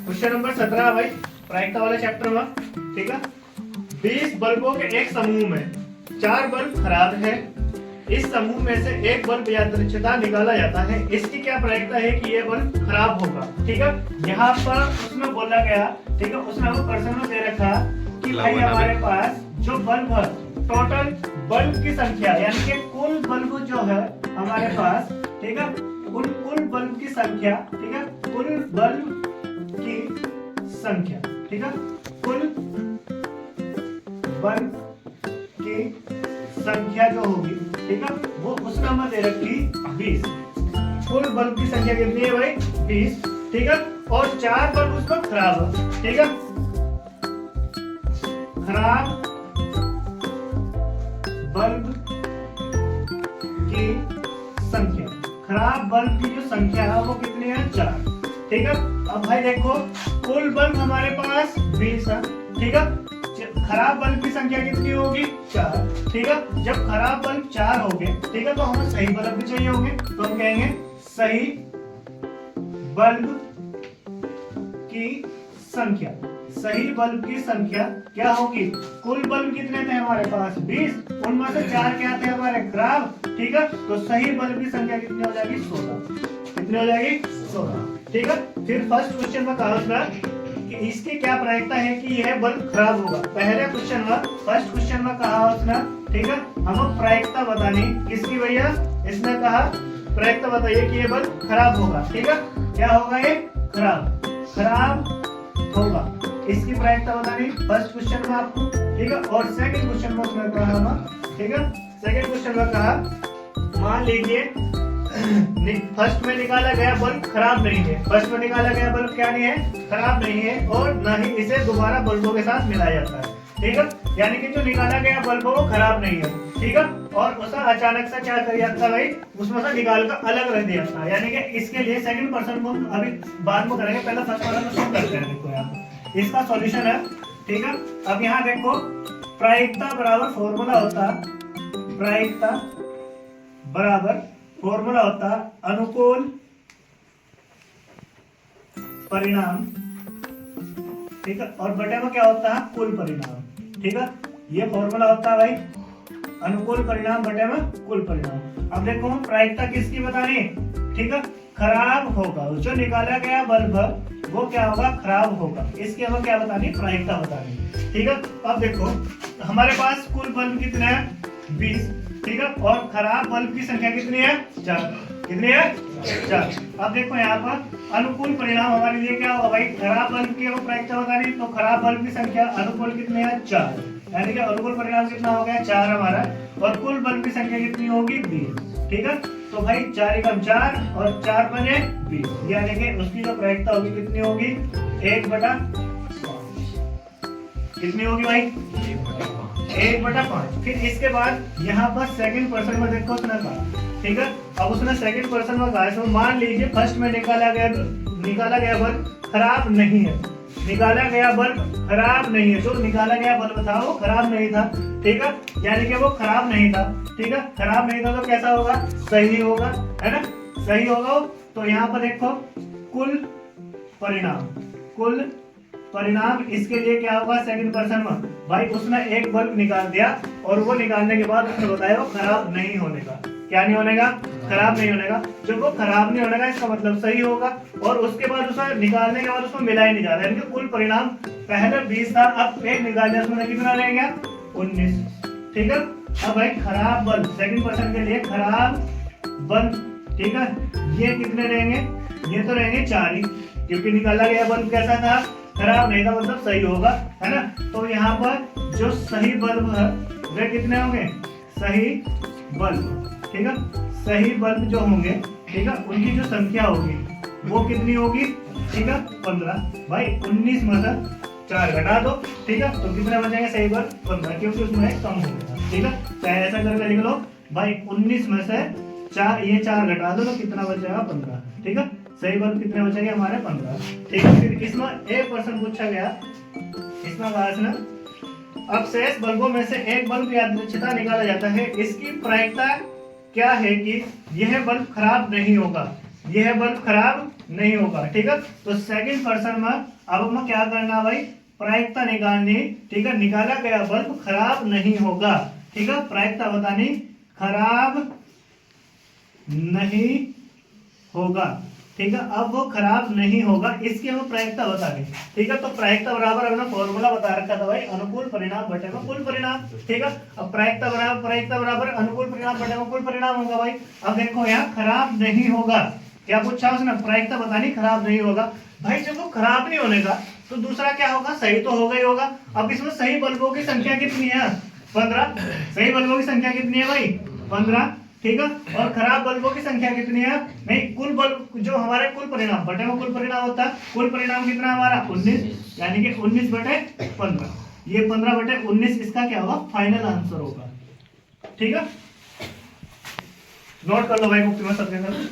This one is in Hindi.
क्वेश्चन नंबर 17 भाई, प्रायिकता वाले चैप्टर में। ठीक है, 20 बल्बों के एक समूह में 4 बल्ब खराब है। इस समूह में से एक बल्ब यादृच्छिकता निकाला जाता है। इसकी क्या प्रायिकता है कि ये बल्ब खराब होगा। ठीक है, यहाँ पर उसमें बोला गया, ठीक है, उसमें हमें प्रश्न में दे रखा कि भाई हमारे पास जो बल्ब है, टोटल बल्ब की संख्या यानी कि कुल बल्ब जो है हमारे पास, ठीक है, कुल बल्ब की संख्या, ठीक है, कुल बल्ब की संख्या, ठीक है, कुल बल्ब की संख्या जो होगी, ठीक है, वो उसमें हमें दे रखी 20। कुल बल्ब की संख्या कितनी है भाई? 20। ठीक है, और 4 बल्ब उसमें खराब है। ठीक है, खराब बल्ब की संख्या, खराब बल्ब की जो संख्या है वो कितनी है? 4। ठीक है, अब भाई देखो कुल बल्ब हमारे पास 20 है। ठीक है, खराब बल्ब की संख्या कितनी होगी? 4। ठीक है, जब खराब बल्ब 4 हो गए, ठीक है, तो हमें सही बल्ब भी चाहिए होंगे, तो हम कहेंगे सही बल्ब की संख्या। सही बल्ब की संख्या क्या होगी? कुल बल्ब कितने थे हमारे पास? 20, उनमें से 4 क्या थे हमारे? खराब। ठीक है, तो सही बल्ब की संख्या कितनी हो जाएगी? 16। कितनी हो जाएगी? 16। ठीक है, फिर फर्स्ट क्वेश्चन में कहा उसका कि इसकी क्या प्रायिकता है कि यह बल्ब खराब होगा। पहले क्वेश्चन में, फर्स्ट क्वेश्चन में कहा उसने, ठीक है, हमें प्रायिकता बतानी किसकी भैया? इसने कहा प्रायिकता बताइए कि यह बल्ब खराब होगा। ठीक है, क्या होगा? ये खराब होगा। इसकी प्रायिकता बतानी फर्स्ट क्वेश्चन में आपको। ठीक है, और सेकंड क्वेश्चन में उसने कहा हमें, ठीक है, सेकंड क्वेश्चन में कहा मान लीजिए फर्स्ट में निकाला गया बल्ब खराब नहीं है। फर्स्ट में निकाला गया बल्ब क्या नहीं है? खराब नहीं है, और न ही इसे दोबारा बल्बों के साथ मिलाया जाता है। ठीक है, यानी कि जो निकाला गया बल्ब वो खराब नहीं है। ठीक है, और उसे अचानक से क्या कर दिया था भाई? उसमें से निकाल कर अलग रख दिया था। यानी कि इसके लिए सेकंड पर्सन को अभी बाद में करेंगे, पहले फर्स्ट पर्सन को शुरू करते हैं। देखो यहाँ इसका सॉल्यूशन है। ठीक है, अब यहाँ देखो प्रायिकता बराबर फॉर्मूला होता, प्रायिकता बराबर फॉर्मूला होता अनुकूल परिणाम। ठीक है, और बटे में क्या होता है? कुल परिणाम। ठीक है, ये फॉर्मूला होता है भाई अनुकूल परिणाम बटे में कुल परिणाम। अब देखो हम प्रायिकता किसकी बतानी? ठीक है, खराब होगा। जो निकाला गया बल्ब वो क्या होगा? खराब होगा। इसकी हमें क्या बतानी? प्रायिकता बतानी। ठीक है, अब देखो हमारे पास कुल बल्ब कितने हैं? 20। ठीक है, और खराब बल्ब की संख्या कितनी है? 4। कितनी है? 4। अब देखो यहाँ पर अनुकूल परिणाम हमारे लिए क्या होगा भाई? खराब बल्ब की प्रायिकता बतानी, तो खराब बल्ब की संख्या अनुकूल कितने है? 4। यानी कि अनुकूल परिणाम कितना हो गया? 4 हमारा, और कुल बल्ब की संख्या कितनी होगी? 20। ठीक है, तो भाई 4 एकम 4 और 4 बने 20, यानी कि उसकी जो प्रायिकता होगी कितनी होगी? 1/5। कितनी होगी भाई? 1/5। फिर इसके बाद यहाँ पर सेकंड पर्सन में देखो उसने कहा, ठीक है, अब उसने सेकंड पर्सन में कहा तो मान लीजिए फर्स्ट में निकाला गया बल्ब खराब नहीं है। निकाला गया बल्ब खराब नहीं है, जो निकाला गया बल्ब था वो खराब नहीं था। ठीक है, यानी कि वो खराब नहीं था। ठीक है, खराब नहीं था तो कैसा होगा? सही होगा, है ना? सही होगा। तो यहाँ पर देखो कुल परिणाम इसके लिए क्या होगा? सेकंड पर्सन में भाई उसने एक बल्ब निकाल दिया, और वो निकालने के बाद उसने बताया वो खराब नहीं होने का। क्या नहीं होने का? खराब नहीं होने का। जब वो खराब नहीं होने का इसका मतलब सही होगा, और उसके बाद उसे निकालने के बाद उसमें मिला ही नहीं जा रहा। यानी कि कुल परिणाम पहले 20 था, अब एक निकाल दिया, उसमें कितना रह गया? 19। ठीक है, अब भाई खराब बल्ब सेकंड पर्सन के लिए खराब बल्ब, ठीक है, ये कितने रहेंगे? ये तो रहेंगे 4 ही, क्योंकि निकाला गया बल्ब कैसा था? खराब नहीं था, मतलब सही होगा, है ना? तो यहाँ पर जो सही बल्ब है वे कितने होंगे? सही बल्ब। ठीक है, सही बल्ब जो होंगे, ठीक है, उनकी जो संख्या होगी वो कितनी होगी? ठीक है, 15। भाई 19 में से 4 घटा दो। ठीक है, तो कितने बचेंगे? सही बल्ब 15, क्योंकि उसमें एक कम हो गया। ठीक है, चाहे ऐसा करके लिख लो भाई 19 में से 4 ये 4 घटा दो तो कितना बचेगा? 15। ठीक है, सही बल्ब कितने बचेंगे हमारे? 15। ठीक है, फिर इसमें एक क्वेश्चन पूछा गया, इसमें कहा अब शेष बल्बों में से एक बल्ब यादृच्छिकता निकाला जाता है। इसकी प्रायिकता क्या है कि यह बल्ब खराब नहीं होगा। यह बल्ब खराब नहीं होगा। ठीक है, तो सेकंड पर्सन में अब हमें क्या करना भाई, प्रायिकता निकालनी। ठीक है, निकाला गया बल्ब खराब नहीं होगा। ठीक है, प्रायिकता बतानी, खराब नहीं होगा। ठीक है, अब वो खराब नहीं होगा, इसकी हमें प्रायिकता बतानी। ठीक है, तो प्रायिकता बराबर हमने फॉर्मूला बता रखा था भाई, अनुकूल परिणाम बटे में कुल परिणाम। ठीक है, अब प्रायिकता बराबर अनुकूल परिणाम बटे में कुल परिणाम होगा भाई। अब देखो यहाँ खराब नहीं होगा, क्या पूछा उसने, प्रायिकता बतानी, खराब नहीं होगा। भाई जब वो खराब नहीं होने का तो दूसरा क्या होगा, सही तो होगा ही होगा। अब इसमें सही बल्बों की संख्या कितनी है, 15। सही बल्बों की संख्या कितनी है भाई, 15। ठीक है, और खराब बल्बों की संख्या कितनी है नहीं, कुल बल्ब जो हमारे कुल परिणाम बटे में कुल परिणाम होता है, कुल परिणाम कितना हमारा 19, यानी कि 19 बटे 15, ये 15 बटे 19 इसका क्या होगा, फाइनल आंसर होगा। ठीक है, नोट कर लो भाई बुक में सबके अंदर।